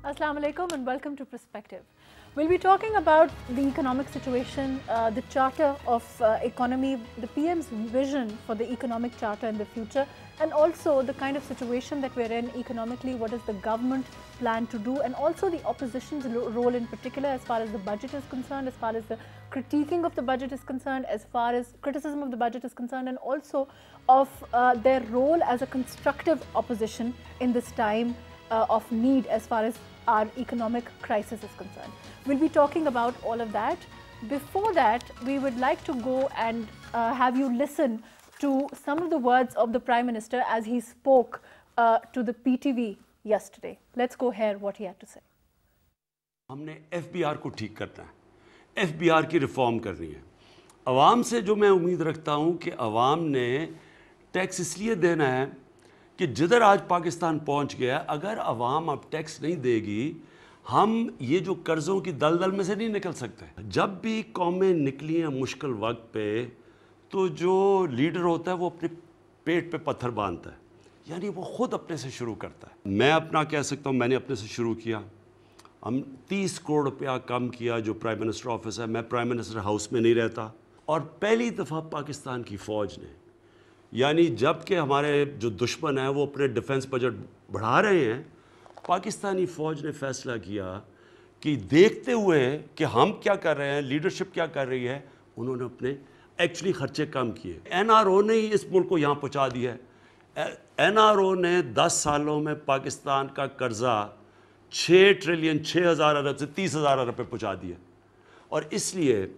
Assalamu alaikum and welcome to Perspective. We'll be talking about the economic situation, the Charter of Economy, the PM's vision for the economic charter in the future, and also the kind of situation that we're in economically, what does the government plan to do, and also the opposition's role in particular as far as the budget is concerned, as far as the critiquing of the budget is concerned, as far as criticism of the budget is concerned, and also of their role as a constructive opposition in this time of need as far as our economic crisis is concerned. We'll be talking about all of that. Before that, we would like to go and have you listen to some of the words of the Prime Minister as he spoke to the PTV yesterday. Let's go hear what he had to say. हमने FBR को ठीक करना है, FBR की reform करनी है। अवाम से जो मैं उम्मीद रखता हूँ कि अवाम ने टैक्स इसलिए देना है कि जिधर आज पाकिस्तान पहुंच गया, अगर अवाम अब टैक्स नहीं देगी, हम ये जो कर्ज़ों की दलदल में से नहीं निकल सकते। जब भी कौमें निकली हैं मुश्किल वक्त पे, तो जो लीडर होता है वो अपने पेट पे पत्थर बांधता है, यानी वो ख़ुद अपने से शुरू करता है। मैं अपना कह सकता हूँ, मैंने अपने से शुरू किया। हम 30 करोड़ रुपया कम किया जो प्राइम मिनिस्टर ऑफिस है। मैं प्राइम मिनिस्टर हाउस में नहीं रहता, और पहली दफ़ा पाकिस्तान की फ़ौज ने, यानी जब कि हमारे जो दुश्मन हैं वो अपने डिफेंस बजट बढ़ा रहे हैं, पाकिस्तानी फ़ौज ने फ़ैसला किया कि देखते हुए कि हम क्या कर रहे हैं, लीडरशिप क्या कर रही है, उन्होंने अपने एक्चुअली ख़र्चे कम किए। NRO ने ही इस मुल्क को यहाँ पहुँचा दिया है। NRO ने 10 सालों में पाकिस्तान का कर्ज़ा 6 ट्रिलियन 6,000 अरब से 30,000 अरब पे पहुँचा दिया। और इसलिए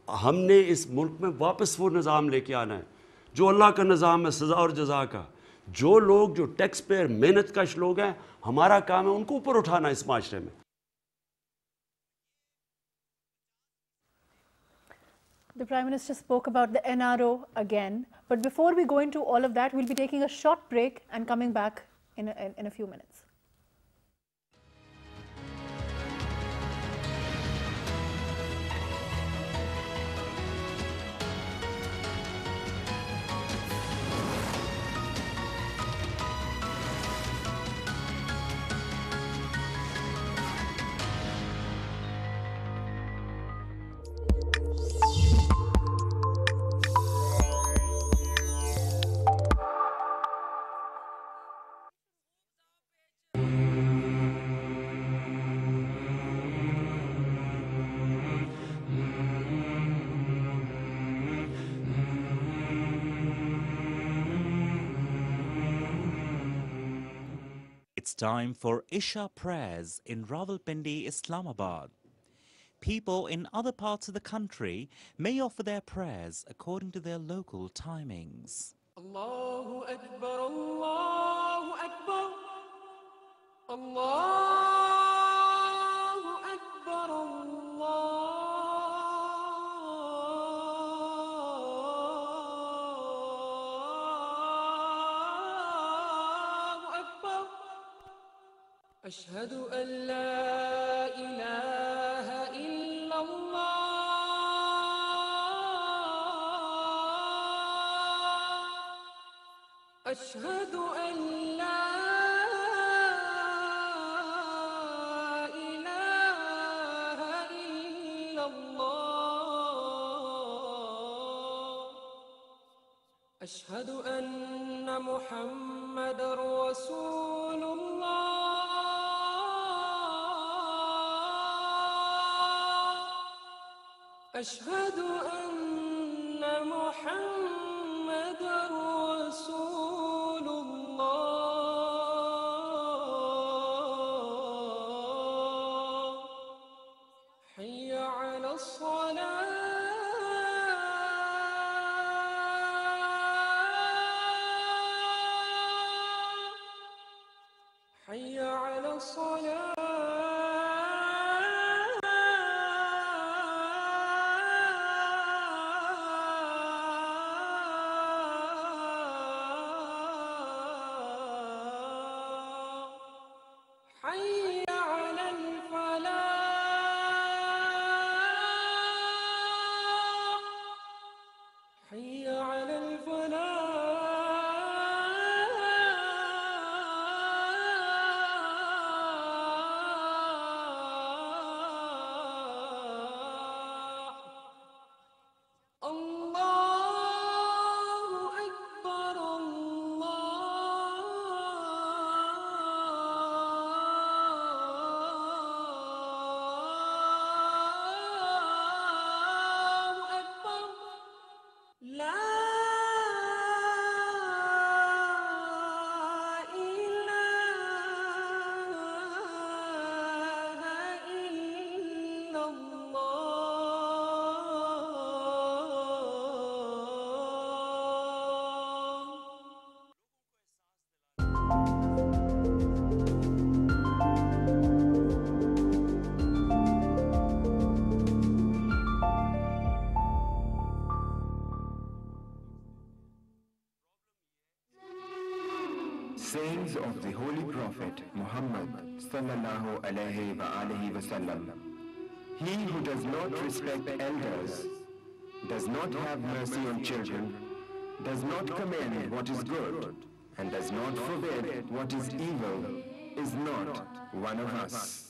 हमने इस मुल्क में वापस वो निज़ाम लेके आना है जो अल्लाह का निज़ाम है, सज़ा और जज़ा का। जो लोग, जो टैक्स पेयर, मेहनत कश लोग हैं, हमारा काम है उनको ऊपर उठाना इस माशरे में। The Prime Minister spoke about the NRO again, but before we go into all of that, we'll be taking a short break and coming back in a few minutes. It's time for Isha prayers in Rawalpindi, Islamabad. People in other parts of the country may offer their prayers according to their local timings. Allahu Akbar, Allahu Akbar, Allahu Akbar, أشهد أن لا إله إلا الله أشهد أن لا إله إلا الله أشهد أن محمد رسول الله أشهد أن محمد رسول الله حي على الصلاة حي على الصلاة حي على الفلاح حي على الفلاح sayings of the Holy Prophet Muhammad sallallahu alaihi wasallam. He who does not respect elders, does not have mercy on children, does not commend what is good, and does not forbid what is evil, is not one of us.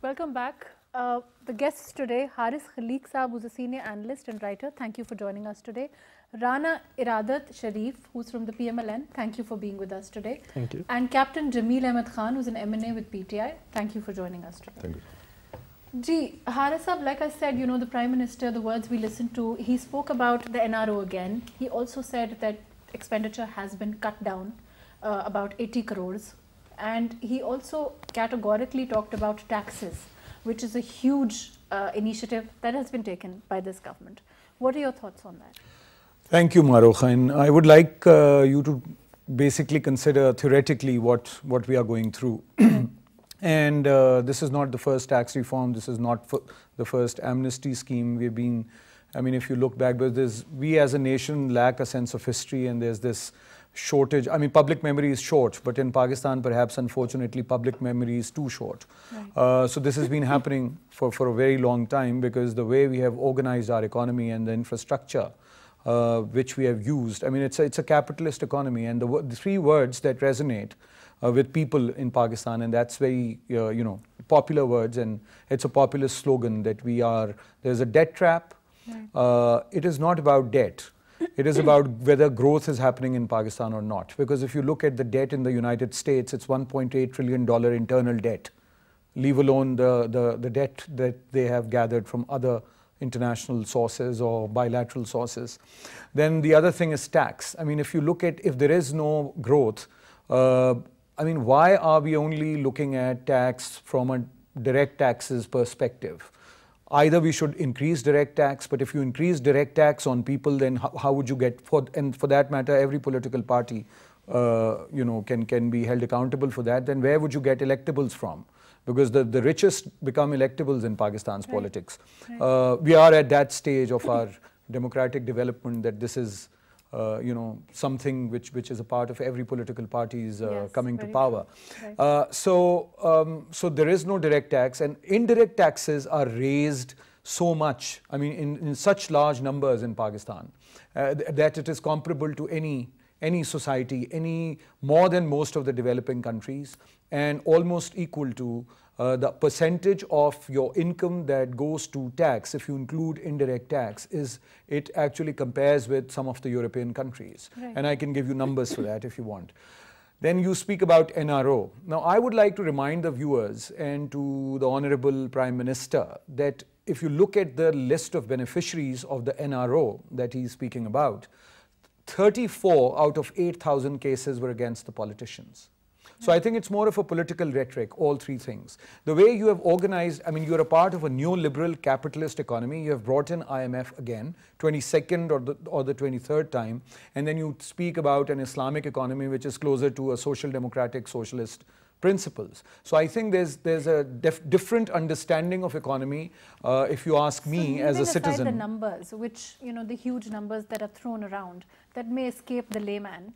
Welcome back. The guests today, Haris Khaliq Saab, who's a senior analyst and writer. Thank you for joining us today. Rana Iradat Sharif, who's from the PMLN. Thank you for being with us today. Thank you. And Captain Jameel Ahmed Khan, who's an M&A with PTI. Thank you for joining us today. Thank you. Ji, Haris Saab, like I said, you know, the Prime Minister, the words we listened to, he spoke about the NRO again. He also said that expenditure has been cut down about 80 crores. And he also categorically talked about taxes, which is a huge initiative that has been taken by this government. What are your thoughts on that? Thank you, Maroha. And I would like you to basically consider theoretically what we are going through. And this is not the first tax reform. This is not the first amnesty scheme. We've been, I mean, if you look back, but we as a nation lack a sense of history, and there's this shortage. I mean, public memory is short, but in Pakistan, perhaps, unfortunately, public memory is too short. Right. So this has been happening for a very long time, because the way we have organized our economy and the infrastructure which we have used, I mean, it's a capitalist economy, and the three words that resonate with people in Pakistan, and that's very, you know, popular words, and it's a populist slogan that there's a debt trap. Right. It is not about debt. It is about whether growth is happening in Pakistan or not. Because if you look at the debt in the United States, it's $1.8 trillion internal debt, leave alone the debt that they have gathered from other international sources or bilateral sources. Then the other thing is tax. I mean, if you look at, if there is no growth, I mean, why are we only looking at tax from a direct taxes perspective? Either we should increase direct tax, but if you increase direct tax on people, then how would you get, and for that matter, every political party, you know, can be held accountable for that, then where would you get electables from? Because the richest become electables in Pakistan's politics. Right. We are at that stage of our democratic development that this is, you know, something which is a part of every political party's coming to power. Right. So there is no direct tax, and indirect taxes are raised so much, I mean, in such large numbers in Pakistan, that it is comparable to any society, more than most of the developing countries, and almost equal to the percentage of your income that goes to tax, if you include indirect tax, it actually compares with some of the European countries. Right. And I can give you numbers for that if you want. Then you speak about NRO. Now, I would like to remind the viewers and to the Honorable Prime Minister that if you look at the list of beneficiaries of the NRO that he's speaking about, 34 out of 8,000 cases were against the politicians. So I think it's more of a political rhetoric, all three things. The way you have organized, I mean, you're a part of a neoliberal capitalist economy. You have brought in IMF again, 22nd or the 23rd time, and then you speak about an Islamic economy which is closer to a social democratic socialist principles. So I think there's a different understanding of economy, if you ask me as a citizen. The numbers, which, you know, the huge numbers that are thrown around that may escape the layman,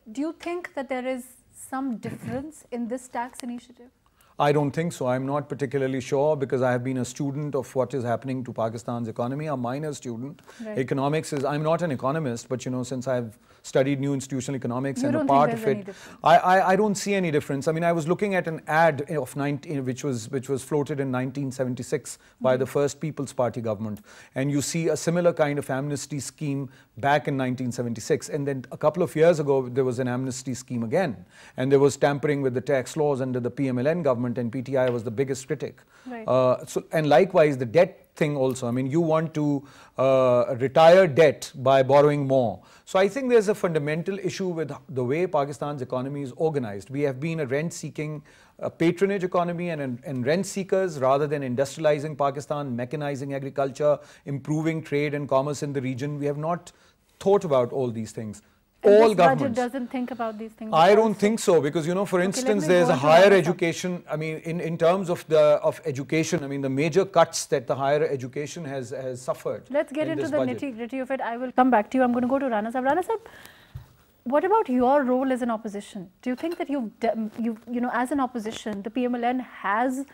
do you think that there is some difference in this tax initiative? I don't think so. I'm not particularly sure because I have been a student of what is happening to Pakistan's economy, a minor student. Right. Economics is, I'm not an economist, but you know, since I've studied new institutional economics You and a don't part think of there's any it, difference? I don't see any difference. I mean, I was looking at an ad of which was floated in 1976 by the first People's Party government, and you see a similar kind of amnesty scheme back in 1976, and then a couple of years ago there was an amnesty scheme again, and there was tampering with the tax laws under the PMLN government, and PTI was the biggest critic. Right. And likewise the debt thing also. I mean, you want to retire debt by borrowing more. So I think there's a fundamental issue with the way Pakistan's economy is organized. We have been a rent-seeking patronage economy and rent seekers rather than industrializing Pakistan, mechanizing agriculture, improving trade and commerce in the region. We have not thought about all these things. And All this governments. budget doesn't think about these things. I don't also. think so because, you know, for let instance, me there's go a on to higher Rana Sahab. education. I mean, in terms of education, I mean, the major cuts that the higher education has suffered. Let's get in into this the budget. nitty-gritty of it. I will come back to you. I'm going to go to Rana Sahab. Rana Sahab, what about your role as an opposition? Do you think that you know, as an opposition, the PMLN has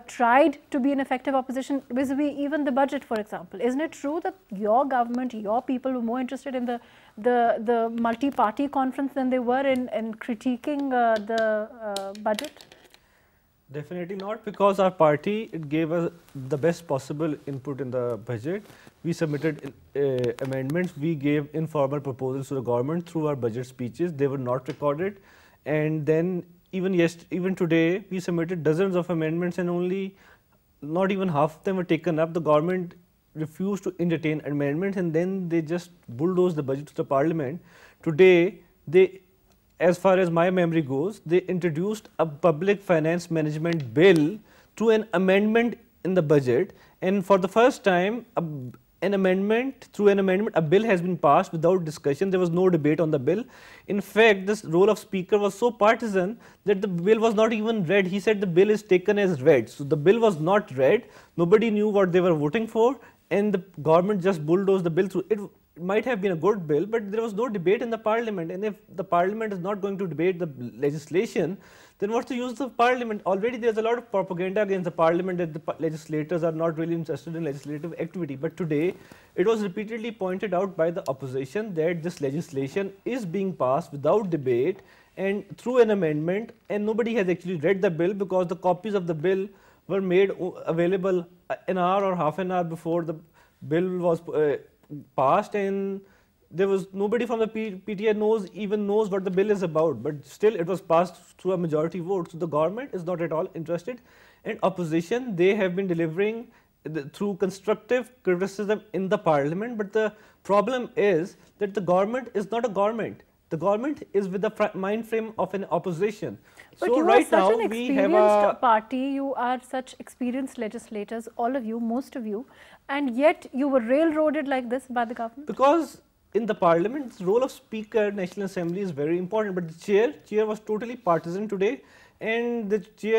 tried to be an effective opposition vis-a-vis even the budget, for example? Isn't it true that your government, your people were more interested in the multi-party conference than they were in critiquing the budget? Definitely not, because our party, it gave us the best possible input in the budget. We submitted amendments, we gave informal proposals to the government through our budget speeches. They were not recorded, and then even today we submitted dozens of amendments and only not even half of them were taken up. The government refused to entertain amendments and then they just bulldozed the budget to the parliament. Today, as far as my memory goes, they introduced a public finance management bill through an amendment in the budget, and for the first time a bill has been passed without discussion. There was no debate on the bill. In fact, this role of speaker was so partisan that the bill was not even read. He said the bill is taken as read. So the bill was not read. Nobody knew what they were voting for, and the government just bulldozed the bill through. It might have been a good bill, but there was no debate in the parliament. And if the parliament is not going to debate the legislation, then what's the use of parliament? Already there's a lot of propaganda against the parliament that the legislators are not really interested in legislative activity. But today, it was repeatedly pointed out by the opposition that this legislation is being passed without debate and through an amendment, and nobody has actually read the bill because the copies of the bill were made available an hour or half an hour before the bill was passed, and there was nobody from the PTI even knows what the bill is about, but still it was passed through a majority vote. So the government is not at all interested, and opposition, they have been delivering through constructive criticism in the parliament, but the problem is that the government is not a government. The government is with the mind frame of an opposition. But so you right are such now an we have experienced party, you are such experienced legislators, all of you, most of you, and yet you were railroaded like this by the government? Because in the parliament, the role of speaker, National Assembly is very important, but the chair was totally partisan today, and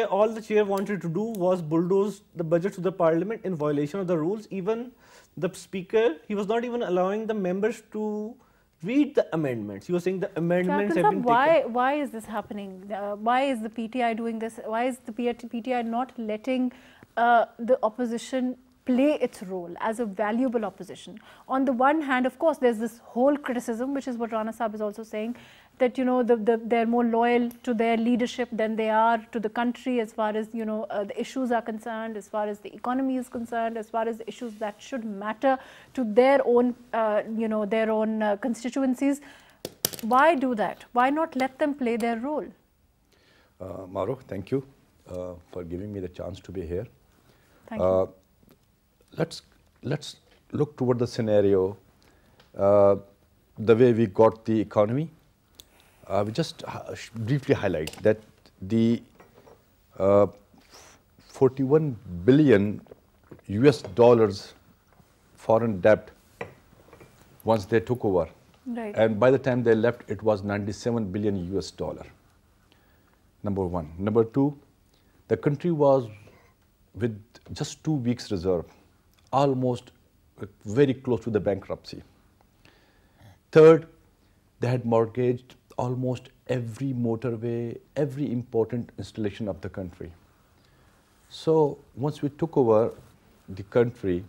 all the chair wanted to do was bulldoze the budget to the parliament in violation of the rules. Even the speaker, he was not even allowing the members to read the amendments. He was saying the amendments have been taken. Why is this happening? Why is the PTI doing this? Why is the PTI not letting the opposition play its role as a valuable opposition? On the one hand, of course, there's this whole criticism, which is what Rana Sahab is also saying, that, you know, they're more loyal to their leadership than they are to the country as far as, you know, the issues are concerned, as far as the economy is concerned, as far as the issues that should matter to their own, you know, their own constituencies. Why do that? Why not let them play their role? Maru, thank you for giving me the chance to be here. Thank you. Let's look toward the scenario, the way we got the economy. We just briefly highlight that the 41 billion US dollars foreign debt once they took over, Right. and by the time they left, it was 97 billion US dollar. Number one. Number two, the country was with just 2 weeks reserve, almost very close to the bankruptcy. Third, they had mortgaged almost every motorway, every important installation of the country. So once we took over the country,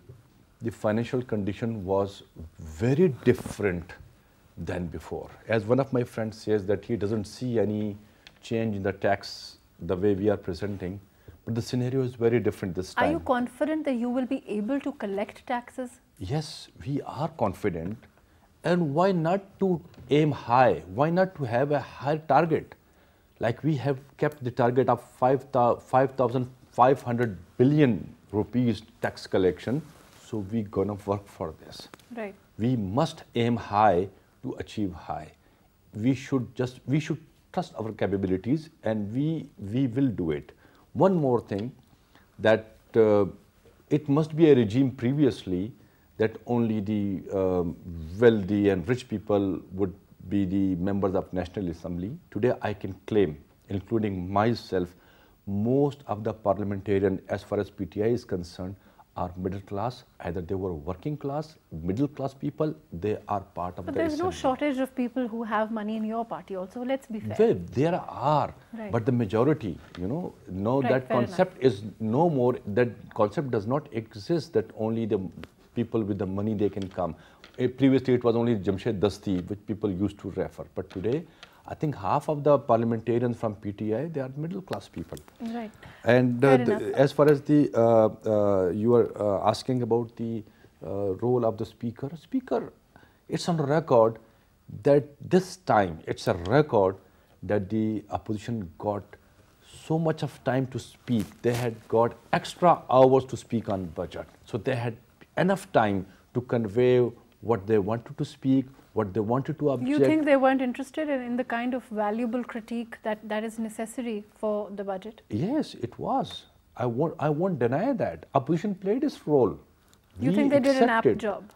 the financial condition was very different than before. As one of my friends says that he doesn't see any change in the tax the way we are presenting, but the scenario is very different this time. Are you confident that you will be able to collect taxes? Yes, we are confident. And why not to aim high? Why not to have a high target? Like we have kept the target of 5,500 billion rupees tax collection. So we're gonna work for this. Right. We must aim high to achieve high. We should trust our capabilities, and we will do it. One more thing, that it must be a regime previously that only the wealthy and rich people would be the members of National Assembly. Today I can claim, including myself, most of the parliamentarians as far as PTI is concerned are middle class. Either they were working class, middle class people, they are part of the assembly. But there's no shortage of people who have money in your party also, let's be fair. Well, there are, right. But the majority, right, that concept is no more, that concept does not exist that only the people with the money they can come. Previously it was only Jamshed Dasti which people used to refer, but today I think half of the parliamentarians from PTI, they are middle class people. Right. And as far as the, you are asking about the role of the speaker, it's on record that this time, it's a record that the opposition got so much of time to speak. They had got extra hours to speak on budget. So they had enough time to convey what they wanted to speak, what they wanted to object. You think they weren't interested in the kind of valuable critique that is necessary for the budget? Yes, it was. I won't deny that. Opposition played its role. You think they did an apt job?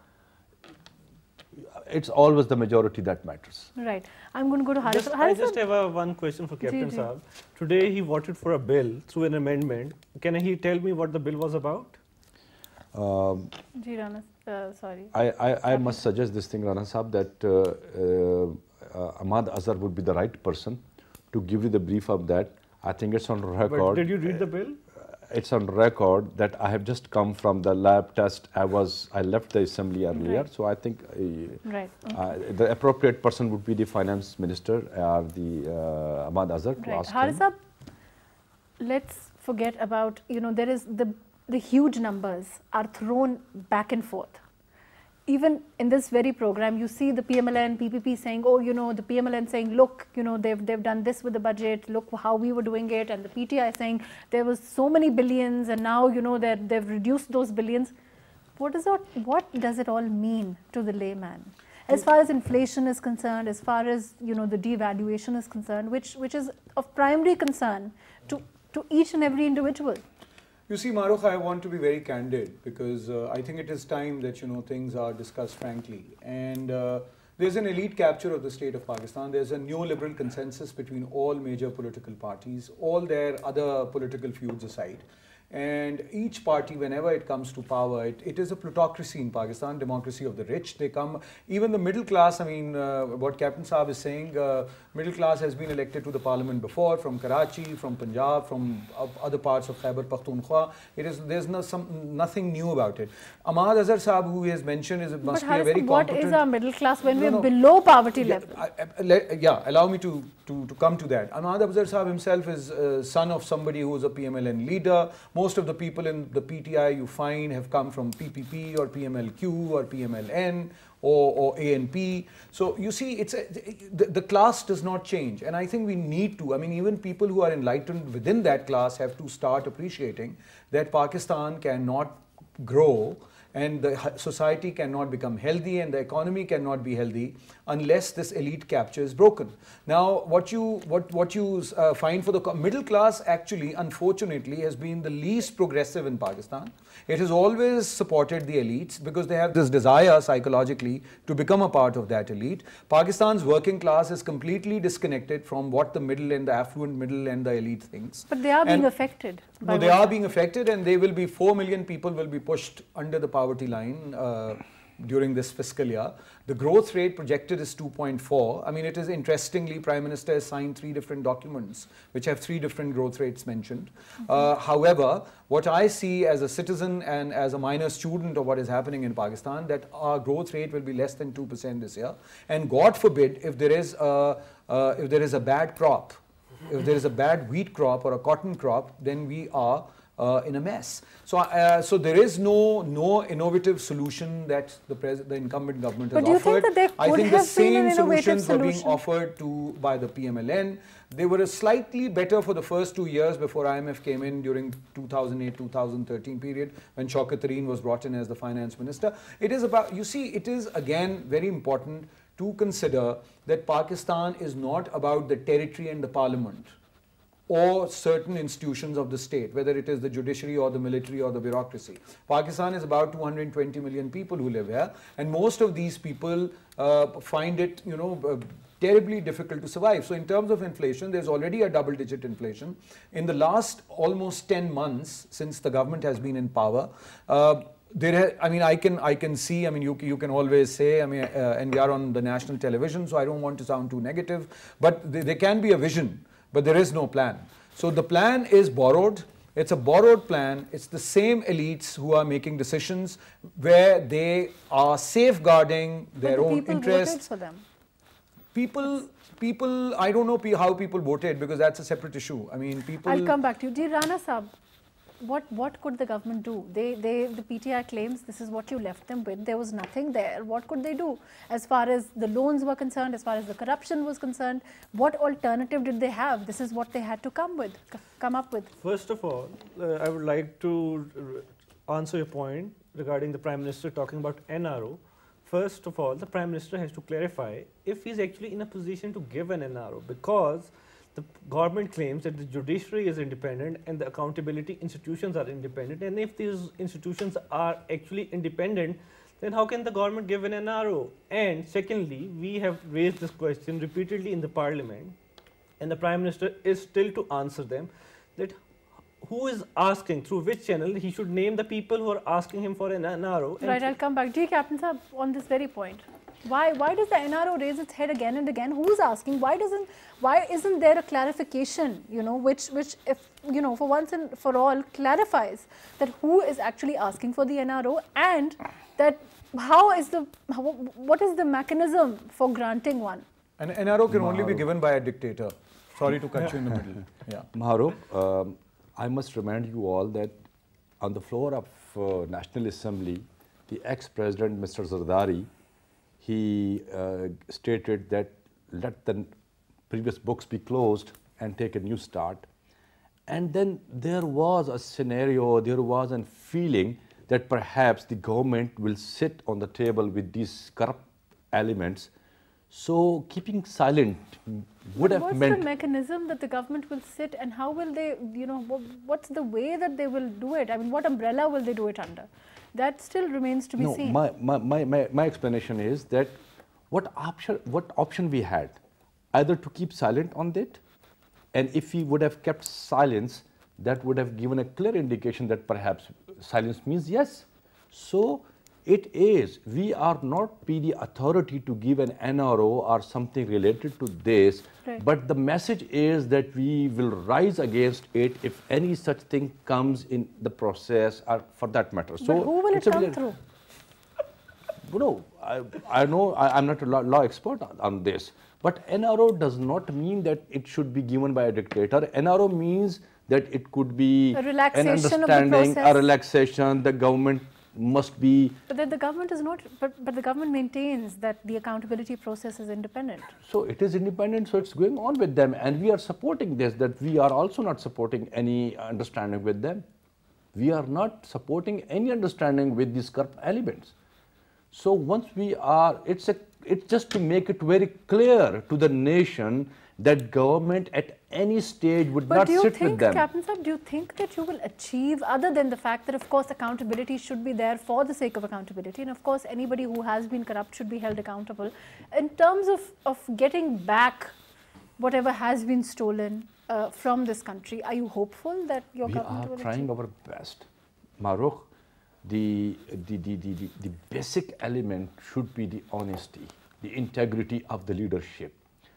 It's always the majority that matters. Right. I'm going to go to Haris. I just have one question for Captain Saab. Today he voted for a bill through an amendment. Can he tell me what the bill was about? Sorry. I must suggest this thing, Rana Saab, that Ahmad Azhar would be the right person to give you the brief of that. I think it's on record. But did you read the bill? It's on record that I have just come from the lab test. I left the assembly earlier, right. So I think the appropriate person would be the finance minister or the Ahmad Azhar to ask him. Haris, let's forget about, there is the huge numbers are thrown back and forth. Even in this very program, you see the PMLN, PPP saying, oh, the PMLN saying, look, they've done this with the budget, look how we were doing it, and the PTI saying there was so many billions, and now, they've reduced those billions. What does it all mean to the layman? As far as inflation is concerned, as far as, the devaluation is concerned, which is of primary concern to each and every individual. You see, Marukh, I want to be very candid because I think it is time that, things are discussed frankly. And there's an elite capture of the state of Pakistan. There's a neoliberal consensus between all major political parties, all their other political feuds aside. And each party, whenever it comes to power, it is a plutocracy in Pakistan, democracy of the rich. They come, even the middle class, what Captain Saab is saying, middle class has been elected to the parliament before, from Karachi, from Punjab, from other parts of Khyber Pakhtunkhwa. There's nothing new about it. Ahmad Azhar Saab, who he has mentioned, must be a very competent... What is our middle class when we're below poverty level? Allow me to come to that. Ahmad Azhar Saab himself is son of somebody who was a PMLN leader. Most of the people in the PTI you find have come from PPP or PMLQ or PMLN or ANP. So you see, the class does not change. And I think we need to, even people who are enlightened within that class have to start appreciating that Pakistan cannot grow and the society cannot become healthy and the economy cannot be healthy unless this elite capture is broken. Now, what you find for the middle class actually, unfortunately, has been the least progressive in Pakistan. It has always supported the elites because they have this desire psychologically to become a part of that elite. Pakistan's working class is completely disconnected from what the middle and the affluent middle and the elite thinks. But they are being affected. No, they are being affected, and they will be 4 million people will be pushed under the poverty line during this fiscal year. The growth rate projected is 2.4. I mean, it is interestingly, Prime Minister has signed 3 different documents which have 3 different growth rates mentioned. However, what I see as a citizen and as a minor student of what is happening in Pakistan, that our growth rate will be less than 2% this year. And God forbid, if there is a bad crop, if there is a bad wheat crop or a cotton crop, then we are in a mess. So there is no innovative solution that the incumbent government has offered. I think the same solutions were being offered by the PMLN. They were slightly better for the first 2 years before IMF came in during 2008-2013 period when Shaukat Tareen was brought in as the finance minister. It is about, you see, it is again very important to consider that Pakistan is not about the territory and the parliament or certain institutions of the state, whether it is the judiciary or the military or the bureaucracy. Pakistan is about 220 million people who live here, and most of these people find it, terribly difficult to survive. So in terms of inflation, there's already a double-digit inflation. In the last almost 10 months since the government has been in power, I can see, you can always say, and we are on the national television, so I don't want to sound too negative, but there can be a vision, but there is no plan. So the plan is borrowed. It's a borrowed plan. It's the same elites who are making decisions where they are safeguarding their own interests. For them. People, I don't know how people voted, because that's a separate issue. I'll come back to you. Rana Saab, what could the government do? The PTI claims this is what you left them with. There was nothing there. What could they do? As far as the loans were concerned, as far as the corruption was concerned, what alternative did they have? This is what they had to come up with. First of all, I would like to answer your point regarding the Prime Minister talking about NRO. First of all, the Prime Minister has to clarify if he is actually in a position to give an NRO, because the government claims that the judiciary is independent and the accountability institutions are independent, and if these institutions are actually independent, then how can the government give an NRO? And secondly, we have raised this question repeatedly in the parliament, and the Prime Minister is still to answer them, that who is asking, through which channel. He should name the people who are asking him for an NRO. Right, I'll come back. Captain Saab, on this very point. Why does the NRO raise its head again and again? Who is asking? Why isn't there a clarification, which if, for once and for all clarifies that who is actually asking for the NRO, and that what is the mechanism for granting one? An NRO can only be given by a dictator. Sorry to cut you in the middle. Yeah. Maharouk, I must remind you all that on the floor of National Assembly, the ex-president Mr. Zardari, he stated that let the previous books be closed and take a new start. And then there was a scenario, there was a feeling that perhaps the government will sit on the table with these corrupt elements. So keeping silent would have meant... What's the mechanism that the government will sit, and how will they, what's the way that they will do it? What umbrella will they do it under? That still remains to be seen. My explanation is that what option we had, either to keep silent on that, and if we would have kept silence, that would have given a clear indication that perhaps silence means yes. So it is, we are not the authority to give an NRO or something related to this, right. But the message is that we will rise against it if any such thing comes in the process, or for that matter. But so who will it come through? No, I know I'm not a law expert on this, but NRO does not mean that it should be given by a dictator. NRO means that it could be a relaxation an understanding, of the process. A relaxation, the government must be... But then the government is not, but the government maintains that the accountability process is independent. So it is independent, so it's going on with them, and we are supporting this, that we are also not supporting any understanding with them. We are not supporting any understanding with these corrupt elements. So once we are, it's just to make it very clear to the nation that government at any stage would not sit with them. But Captain Saab, do you think that you will achieve, other than the fact that of course accountability should be there for the sake of accountability, and of course anybody who has been corrupt should be held accountable, in terms of getting back whatever has been stolen from this country, are you hopeful that your government will achieve? We are trying our best. Maharouk, the basic element should be the honesty, the integrity of the leadership.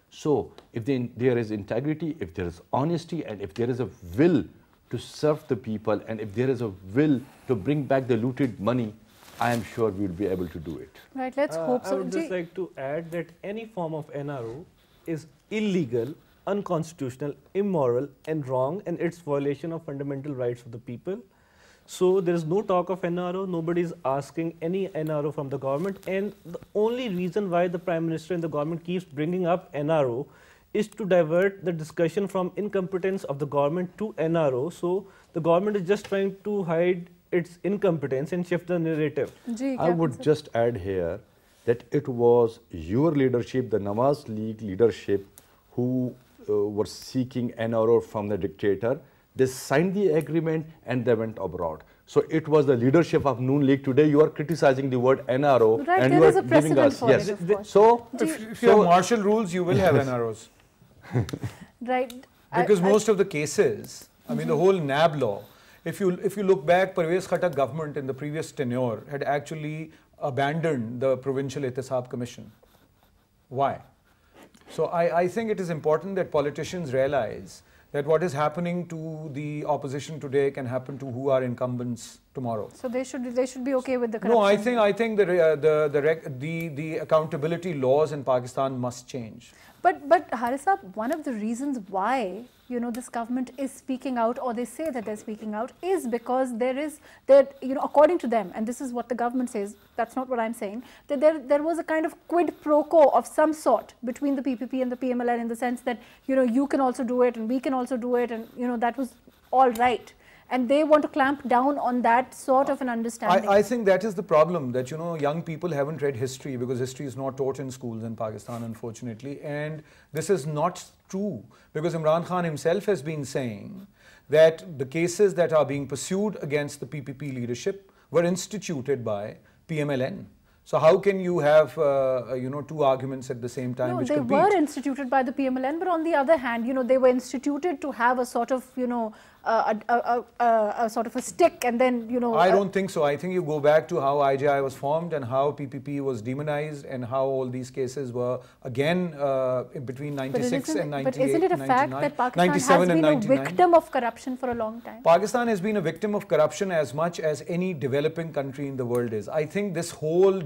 So if there is integrity, if there is honesty, and if there is a will to serve the people, and if there is a will to bring back the looted money, I am sure we will be able to do it. Right, let's hope so. I would just like to add that any form of NRO is illegal, unconstitutional, immoral and wrong, and it's violation of fundamental rights of the people. So there is no talk of NRO, nobody is asking any NRO from the government, and the only reason why the Prime Minister and the government keeps bringing up NRO is to divert the discussion from incompetence of the government to NRO. So the government is just trying to hide its incompetence and shift the narrative. I would just add here that it was your leadership, the Nawaz League leadership, who were seeking NRO from the dictator. They signed the agreement and they went abroad. So it was the leadership of Noon League. Today you are criticizing the word NRO, right, and you are giving us So if you have martial rules, you will have NROs. Right. Because most of the cases, I mean the whole NAB law, if you look back, Parvez Khattak government in the previous tenure had actually abandoned the Provincial Ihtisab Commission. Why? So I think it is important that politicians realize that what is happening to the opposition today can happen to who are incumbents tomorrow. So they should be okay with the corruption. No, I think the accountability laws in Pakistan must change. But Harisa, one of the reasons why this government is speaking out, or they say that they're speaking out, is because according to them, and this is what the government says, that's not what I'm saying, that there was a kind of quid pro quo of some sort between the PPP and the PMLN, in the sense that you can also do it and we can also do it, and that was all right. And they want to clamp down on that sort of an understanding. I think that is the problem, that young people haven't read history, because history is not taught in schools in Pakistan, unfortunately. And this is not true, because Imran Khan himself has been saying that the cases that are being pursued against the PPP leadership were instituted by PMLN. So how can you have two arguments at the same time which compete? No, they were instituted by the PMLN, but on the other hand, they were instituted to have a sort of, a sort of a stick, and then, I don't think so. I think you go back to how IJI was formed and how PPP was demonized and how all these cases were, again, between 96 and 98, But isn't it a fact that Pakistan has been a victim of corruption for a long time? Pakistan has been a victim of corruption as much as any developing country in the world is. I think this whole,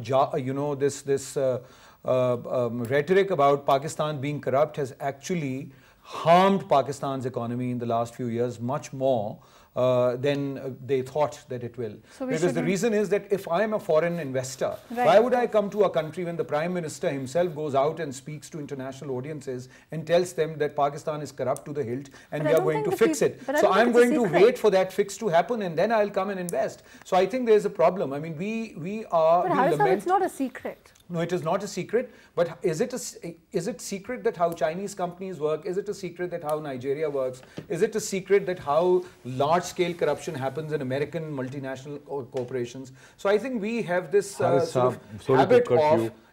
rhetoric about Pakistan being corrupt has actually harmed Pakistan's economy in the last few years much more than they thought that it will. Because the reason is that if I am a foreign investor, why would I come to a country when the Prime Minister himself goes out and speaks to international audiences and tells them that Pakistan is corrupt to the hilt and we are going to fix it. So I am going to wait for that fix to happen and then I'll come and invest. So I think there is a problem. I mean, we are... But Harisa, it's not a secret. No, it is not a secret, but is it secret that how Chinese companies work? Is it a secret that how Nigeria works? Is it a secret that how large-scale corruption happens in American multinational corporations? So I think we have this sort of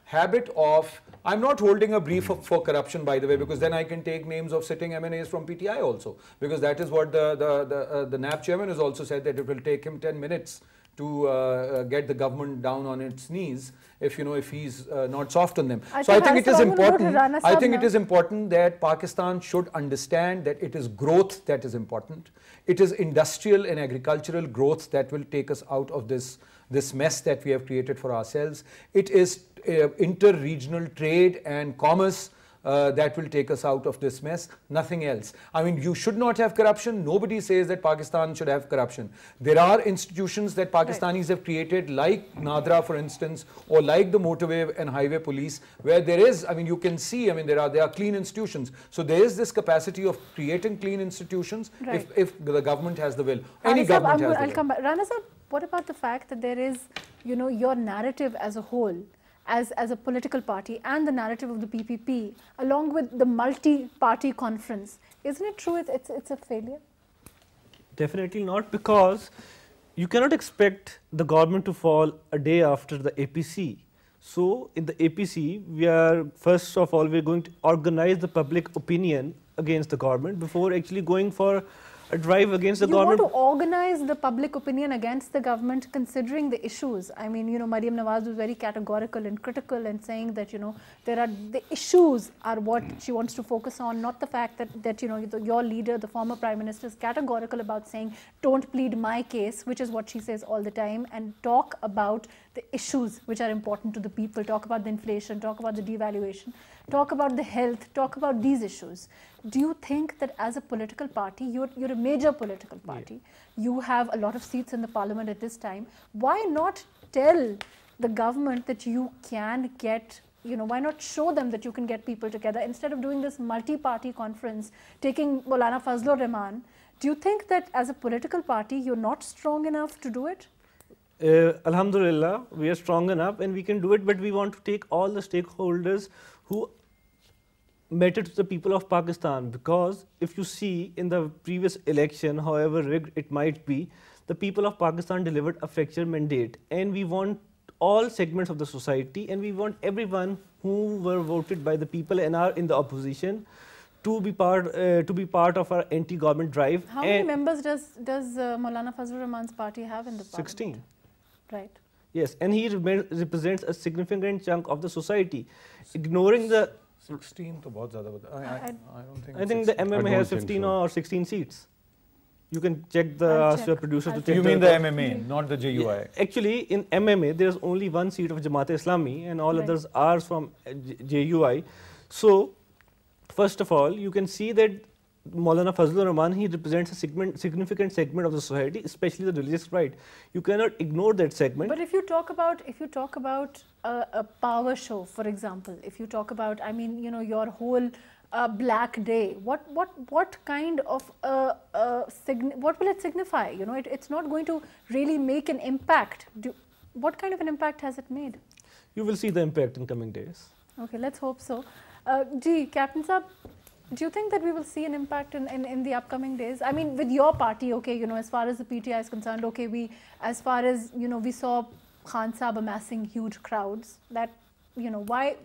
habit of, I'm not holding a brief for corruption, by the way, because then I can take names of sitting MNAs from PTI also, because that is what the NAP chairman has also said, that it will take him 10 minutes to get the government down on its knees if he's not soft on them. So I think it is important. I think it is important that Pakistan should understand that it is growth that is important. It is industrial and agricultural growth that will take us out of this mess that we have created for ourselves. It is inter-regional trade and commerce that will take us out of this mess, nothing else. I mean, you should not have corruption. Nobody says that Pakistan should have corruption. There are institutions that Pakistanis have created, like Nadra, for instance, or like the motorway and highway police, where there is, I mean, you can see, I mean, there are clean institutions. So there is this capacity of creating clean institutions if the government has the will. Any government has the will. I'll come back. Rana sir, what about the fact that there is, your narrative as a whole, as a political party, and the narrative of the PPP, along with the multi-party conference, isn't it true it's a failure? Definitely not, because you cannot expect the government to fall a day after the APC. So in the APC, we are, first of all, we're going to organize the public opinion against the government before actually going for a drive against the you government. want to organize the public opinion against the government considering the issues. I mean, Mariam Nawaz was very categorical and critical and saying that, the issues are what she wants to focus on, not the fact that your leader, the former Prime Minister, is categorical about saying, don't plead my case, which is what she says all the time, and talk about the issues which are important to the people, talk about the inflation, talk about the devaluation, talk about the health, talk about these issues. Do you think that as a political party, you're a major political party, you have a lot of seats in the parliament at this time, why not tell the government that you can get, why not show them that you can get people together instead of doing this multi-party conference, taking Maulana Fazlur Rahman? Do you think that as a political party, you're not strong enough to do it? Alhamdulillah, we are strong enough and we can do it, but we want to take all the stakeholders who matter to the people of Pakistan, because if you see in the previous election, however rigged it might be, the people of Pakistan delivered a fractured mandate, and we want all segments of the society, and we want everyone who were voted by the people and are in the opposition to be part of our anti-government drive. How many members does Maulana Fazlur Rahman's party have in the parliament? 16. Right. Yes, and he represents a significant chunk of the society. Ignoring the 16 to bahut zyada bata. I don't think. I think the MMA has 15 or 16 seats. You can check the ask your producer to check. You mean the MMA, not the JUI? Yeah, actually, in MMA, there's only one seat of Jamaat-e-Islami, and all others are from JUI. So, first of all, you can see that Maulana Fazlur Rahman, he represents a significant segment of the society, especially the religious right. You cannot ignore that segment. But if you talk about a power show, for example, if you talk about, I mean, your whole Black Day, what kind of what will it signify? It's not going to really make an impact. What kind of an impact has it made? You will see the impact in coming days. Okay, let's hope so. Captain Saab, do you think that we will see an impact in the upcoming days? I mean, with your party, okay, as far as the PTI is concerned, okay, we saw Khan Saab amassing huge crowds. That, why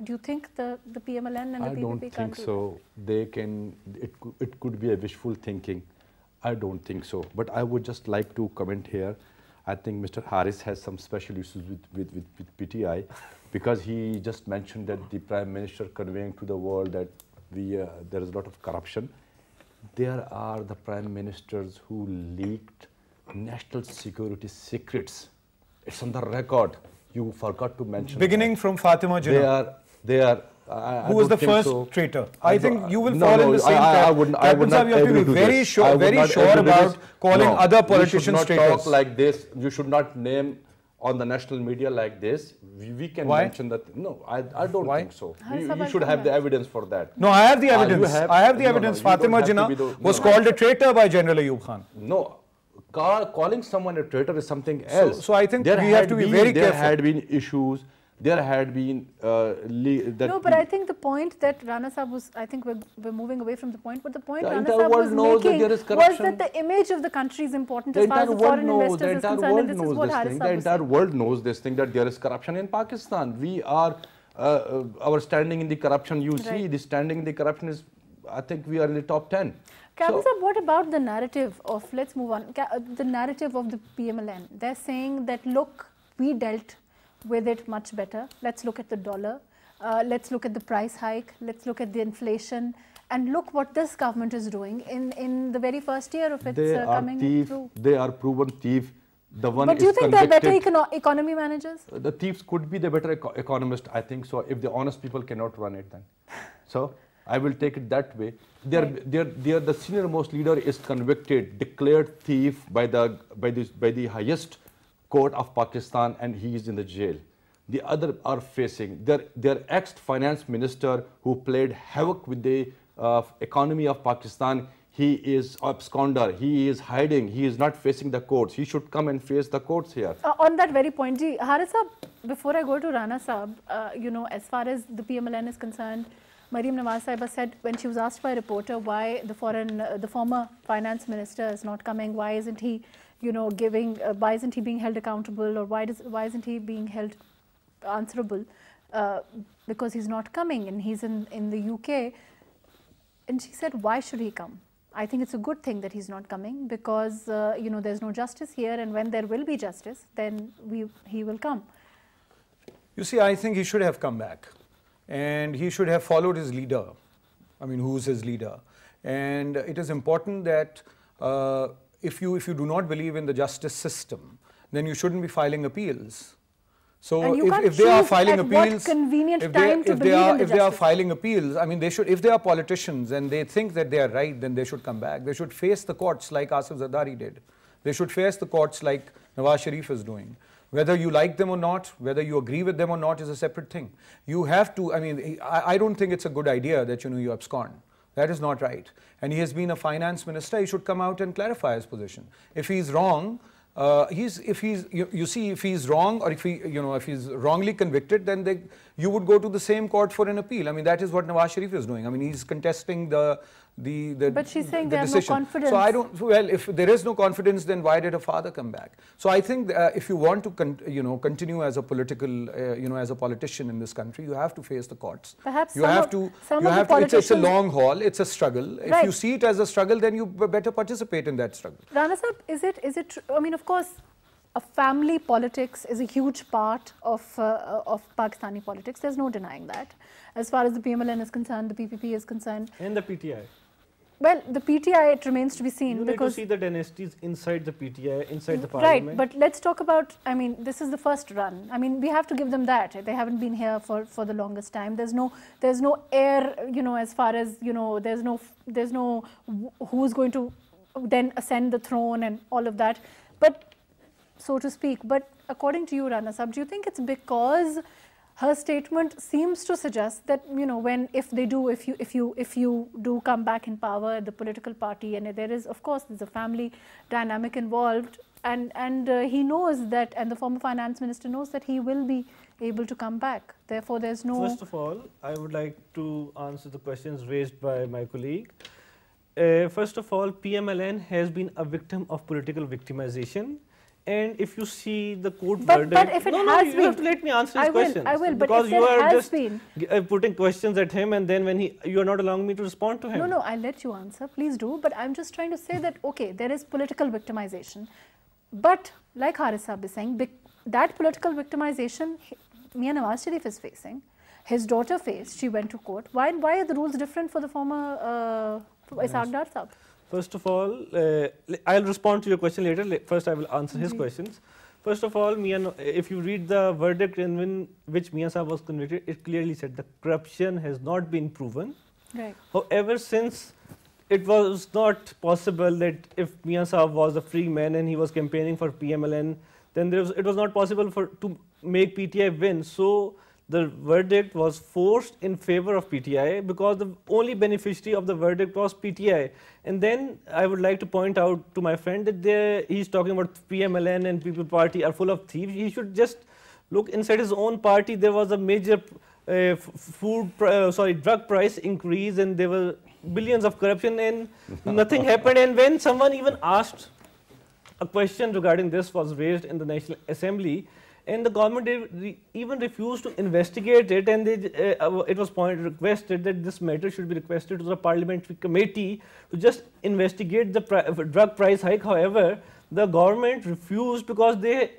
do you think the PMLN and the PPP can't? I don't think so. They can. It could be a wishful thinking. I don't think so. But I would just like to comment here. I think Mr. Harris has some special issues with PTI, because he just mentioned that the Prime Minister conveying to the world that there is a lot of corruption. There are the Prime Ministers who leaked national security secrets. It's on the record. You forgot to mention. Beginning from Fatima Jinnah. They are. Who was the first traitor? I think you will fall in the same trap. I would not. You have to be very sure about calling other politicians traitors. You should not talk like this. You should not name on the national media like this. We can mention that. No, I don't think so. You should have the evidence for that. No, I have the evidence. I have the evidence. Fatima Jinnah was called a traitor by General Ayub Khan. No. Calling someone a traitor is something else. So I think we have to be very careful. There had been issues. There had been no, but I think the point that Rana Saab was, I think we're moving away from the point, but the point the Rana Saab was making was that the image of the country is important as far as the foreign investors is concerned, and this is what Harris Saab was saying. The entire world knows this thing, that there is corruption in Pakistan. We are, our standing in the corruption, you see, the standing in the corruption is, I think we are in the top 10. Captain Saab, what about the narrative of, let's move on, the narrative of the PMLN? They're saying that, look, we dealt with it much better. Let's look at the dollar. Let's look at the price hike. Let's look at the inflation. And look what this government is doing in the very first year of its coming through. They are proven thieves. The one but do you think they're better economy managers? The thieves could be the better economist, I think so, if the honest people cannot run it then. So I will take it that way. The senior most leader is convicted, declared thief by the highest court of Pakistan, and he is in the jail. The other are facing their ex-finance minister who played havoc with the economy of Pakistan. He is absconder. He is hiding. He is not facing the courts. He should come and face the courts here. On that very point, Harris Saab, before I go to Rana Saab, as far as the PMLN is concerned, Mariam Nawaz Sahiba said when she was asked by a reporter why the former finance minister is not coming, why isn't he why isn't he being held accountable, or why isn't he being held answerable, because he's not coming and he's in the UK. And she said, why should he come? I think it's a good thing that he's not coming, because you know, there's no justice here, and when there will be justice, then he will come. You see, I think he should have come back, and he should have followed his leader. I mean, who's his leader? And it is important that if you do not believe in the justice system, then you shouldn't be filing appeals. So And you can't if they are choose filing at what appeals, convenient if time to if believe in the if they are justice. filing appeals, I mean, they should. If they are politicians and they think that they are right, then they should come back. They should face the courts like Asif Zardari did. They should face the courts like Nawaz Sharif is doing. Whether you like them or not, whether you agree with them or not, is a separate thing. You have to. I mean, I don't think it's a good idea that you abscond. That is not right. And he has been a finance minister. He should come out and clarify his position. If he's wrong. You see, if he's wrong, or if he's wrongly convicted, then you would go to the same court for an appeal. I mean, that is what Nawaz Sharif is doing. I mean, he's contesting the But she's saying the they have decision. no confidence. So I don't. Well, if there is no confidence, then why did her father come back? So I think if you want to continue as a political as a politician in this country, you have to face the courts. Perhaps you have to. It's a long haul. It's a struggle. Right. If you see it as a struggle, then you better participate in that struggle. Rana Sahab, is it? I mean, of course, a family politics is a huge part of Pakistani politics. There's no denying that. As far as the PMLN is concerned, the PPP is concerned, And the PTI. well, the PTI, it remains to be seen. You need to because see the dynasties inside the PTI, inside the right, parliament. but let's talk about, I mean, this is the first run. I mean, we have to give them that. They haven't been here for the longest time. There's no air, as far as, there's no who's going to then ascend the throne and all of that. But, so to speak. But according to you, Rana Sahab, do you think it's because her statement seems to suggest that, if you do come back in power, the political party, and there is, of course, there's a family dynamic involved, and he knows that, and the former finance minister knows that he will be able to come back. Therefore, there's no... First of all, I would like to answer the questions raised by my colleague. First of all, PMLN has been a victim of political victimization. And if you see the court verdict, but if it has been, you have to let me answer his questions. I will, but because if you there are has just been, putting questions at him, and then when you are not allowing me to respond to him. No, I'll let you answer. Please do. But I'm just trying to say that, okay, there is political victimization. But like Haris Saab is saying, that political victimization, Mian Nawaz Sharif is facing, his daughter faced, she went to court. Why are the rules different for the former Ishaq Dar Saab? First of all, I'll respond to your question later. First, I will answer his questions. First of all, if you read the verdict in which Mian Saab was convicted, it clearly said the corruption has not been proven. Right. However, since it was not possible that if Mian Saab was a free man and he was campaigning for PMLN, then it was not possible to make PTI win. So the verdict was forced in favor of PTI because the only beneficiary of the verdict was PTI. And then I would like to point out to my friend that he's talking about PMLN and People Party are full of thieves. He should just look inside his own party. There was a major drug price increase, and there were billions of corruption, and nothing happened. And when someone even asked a question regarding this was raised in the National Assembly, and the government even refused to investigate it, and it was requested that this matter should be requested to the parliamentary committee to just investigate the drug price hike. However, the government refused because they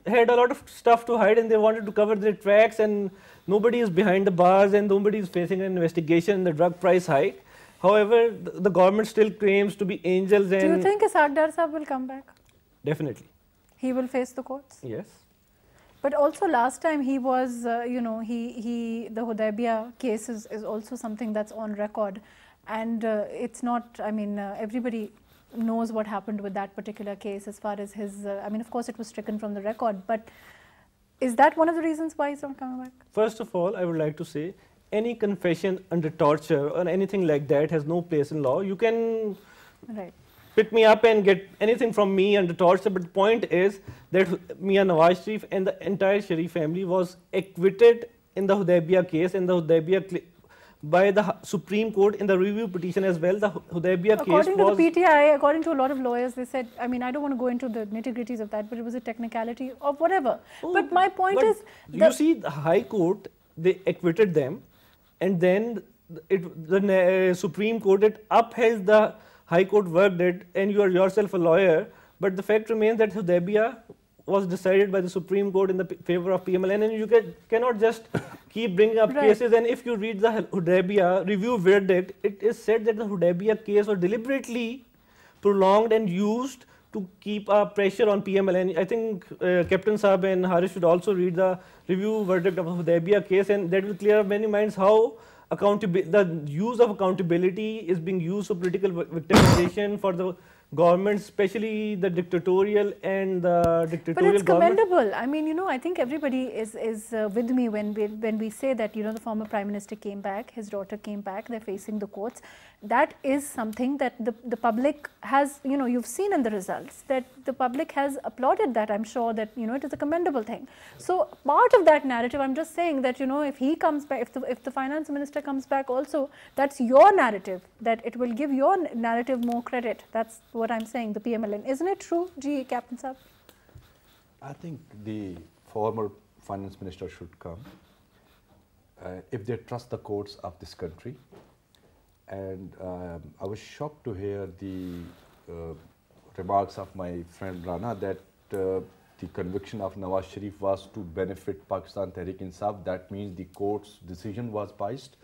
had a lot of stuff to hide and they wanted to cover their tracks, and nobody is behind the bars and nobody is facing an investigation in the drug price hike. However, the government still claims to be angels. And do you think Ishaq Dar Saab will come back? Definitely. He will face the courts? Yes. But also last time he was, the Hudaybiyah case is also something that's on record, and it's not, everybody knows what happened with that particular case as far as his, of course it was stricken from the record, but is that one of the reasons why he's not coming back? First of all, I would like to say, any confession under torture or anything like that has no place in law. You can pick me up and get anything from me under torture, but the point is that Mian Nawaz Sharif and the entire Sharif family was acquitted in the Hudaybiyah case, and the Hudaybiyah by the Supreme Court in the review petition as well. The Hudaybiyah case was... According to the PTI, according to a lot of lawyers, they said, I don't want to go into the nitty-gritties of that, but it was a technicality of whatever. But my point is... You see, the High Court, they acquitted them, and then the Supreme Court, it upheld the High Court verdict and you are yourself a lawyer, but the fact remains that Hudaybiyah was decided by the Supreme Court in the favor of PMLN, and you cannot just keep bringing up cases. And if you read the Hudaybiyah review verdict, it is said that the Hudaybiyah case was deliberately prolonged and used to keep pressure on PMLN. I think Captain Saab and Harish should also read the review verdict of the Hudaybiyah case, and that will clear up many minds how the use of accountability is being used for political victimization for the government, especially the dictatorial and the dictatorial But it's government. commendable. I mean, I think everybody is with me when we say that, the former Prime Minister came back, his daughter came back, they're facing the courts. That is something that the public has, you've seen in the results, that the public has applauded that. I'm sure that, it is a commendable thing. So part of that narrative, I'm just saying that, if he comes back, if the Finance Minister comes back also, that's your narrative, that it will give your narrative more credit. That's what I'm saying, the PMLN. Isn't it true, Captain Saab? I think the former finance minister should come if they trust the courts of this country. And I was shocked to hear the remarks of my friend Rana that the conviction of Nawaz Sharif was to benefit Pakistan Tehreek-e-Insaf. That means the court's decision was biased.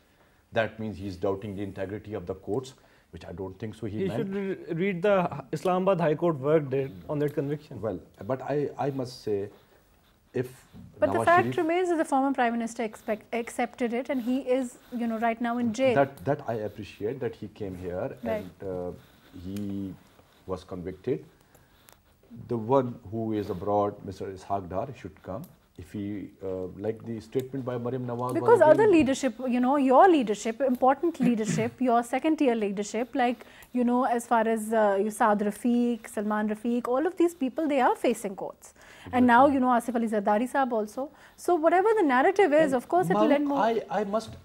That means he's doubting the integrity of the courts, which I don't think so he meant. Should read the Islamabad High Court verdict on that conviction. Well, but I must say, But Nawaz the fact Sharif, remains that the former Prime Minister accepted it, and he is, right now in jail. that I appreciate that he came here and he was convicted. The one who is abroad, Mr. Ishaq Dar, should come. If he, like the statement by Mariam Nawaz. Because other leadership, your leadership, important leadership, your second-tier leadership, like, as far as Saad Rafiq, Salman Rafiq, all of these people, they are facing courts. Exactly. And now, Asif Ali Zardari Saab also. So whatever the narrative is, of course, it will end more. I must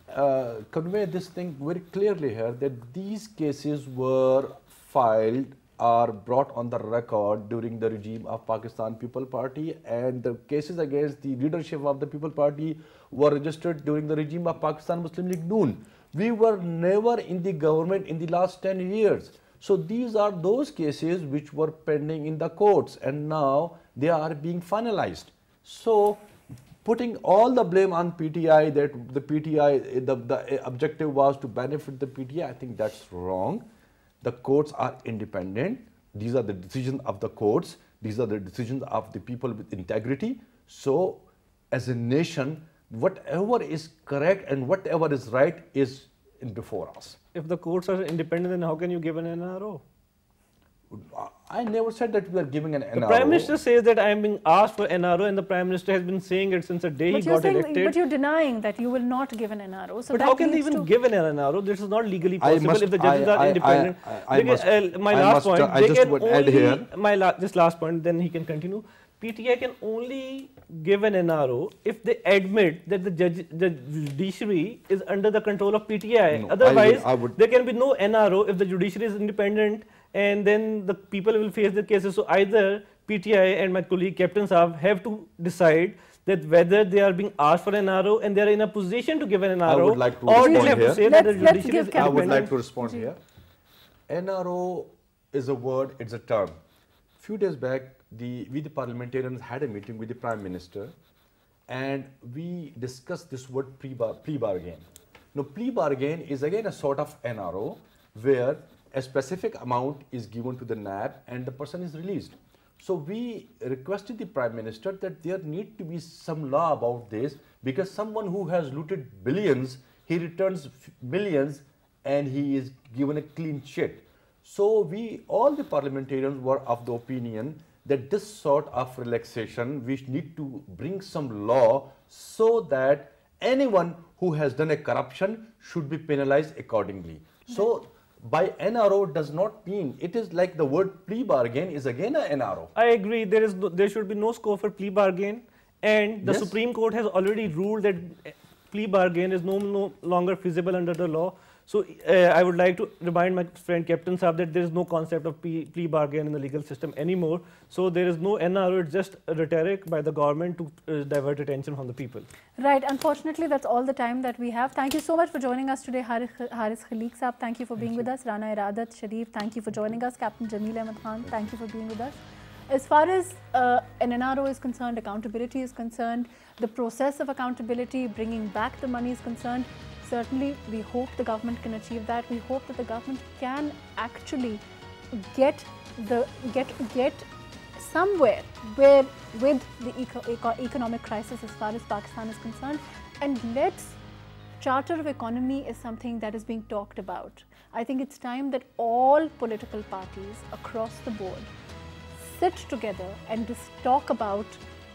convey this thing very clearly here, that these cases were filed are brought on the record during the regime of Pakistan People Party, and the cases against the leadership of the People Party were registered during the regime of Pakistan Muslim League Noon. We were never in the government in the last 10 years. So these are those cases which were pending in the courts, and now they are being finalized. So putting all the blame on PTI, that the PTI, the objective was to benefit the PTI, I think that's wrong. The courts are independent. These are the decisions of the courts. These are the decisions of the people with integrity. So as a nation, whatever is correct and whatever is right is before us. If the courts are independent, then how can you give an NRO? I never said that we are giving an NRO. The Prime Minister says that I am being asked for NRO, and the Prime Minister has been saying it since the day he got elected. But you're denying that you will not give an NRO. So but how can they even give an NRO? This is not legally possible if the judges are independent. My last point, this last point, then he can continue. PTI can only give an NRO if they admit that the judiciary is under the control of PTI. No, otherwise, there can be no NRO if the judiciary is independent, and then the people will face the cases. So either PTI and my colleague Captain Saab have to decide that whether they are being asked for an NRO and they are in a position to give an NRO, I would like to or they have to say that the judiciary is independent. I would like to respond here. NRO is a word, it's a term. Few days back, we the parliamentarians had a meeting with the Prime Minister, and we discussed this word plea bargain. Now, plea bargain is again a sort of NRO where a specific amount is given to the NAB and the person is released. So we requested the Prime Minister that there need to be some law about this, because someone who has looted billions, he returns millions and he is given a clean sheet. So all the parliamentarians were of the opinion that this sort of relaxation, we need to bring some law so that anyone who has done a corruption should be penalized accordingly. So by NRO does not mean, it is like the word plea bargain is again a NRO. I agree, there should be no scope for plea bargain, and the Supreme Court has already ruled that plea bargain is no longer feasible under the law. So I would like to remind my friend Captain Saab that there is no concept of plea bargain in the legal system anymore. So there is no NRO, it's just rhetoric by the government to divert attention from the people. Right. Unfortunately, that's all the time that we have. Thank you so much for joining us today, Haris Khaliq Saab. Thank you for being with us. Rana Iradat Sharif, thank you for joining us. Captain Jameel Ahmed Khan, thank you for being with us. As far as an NRO is concerned, accountability is concerned, the process of accountability, bringing back the money is concerned, certainly we hope the government can achieve that. We hope that the government can actually get somewhere where with the economic crisis as far as Pakistan is concerned, and Charter of Economy is something that is being talked about. I think it's time that all political parties across the board sit together and just talk about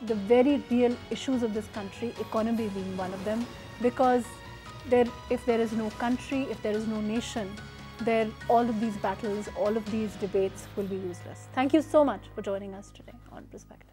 the very real issues of this country, economy being one of them, because if there is no country, if there is no nation, then all of these battles, all of these debates will be useless. Thank you so much for joining us today on Perspective.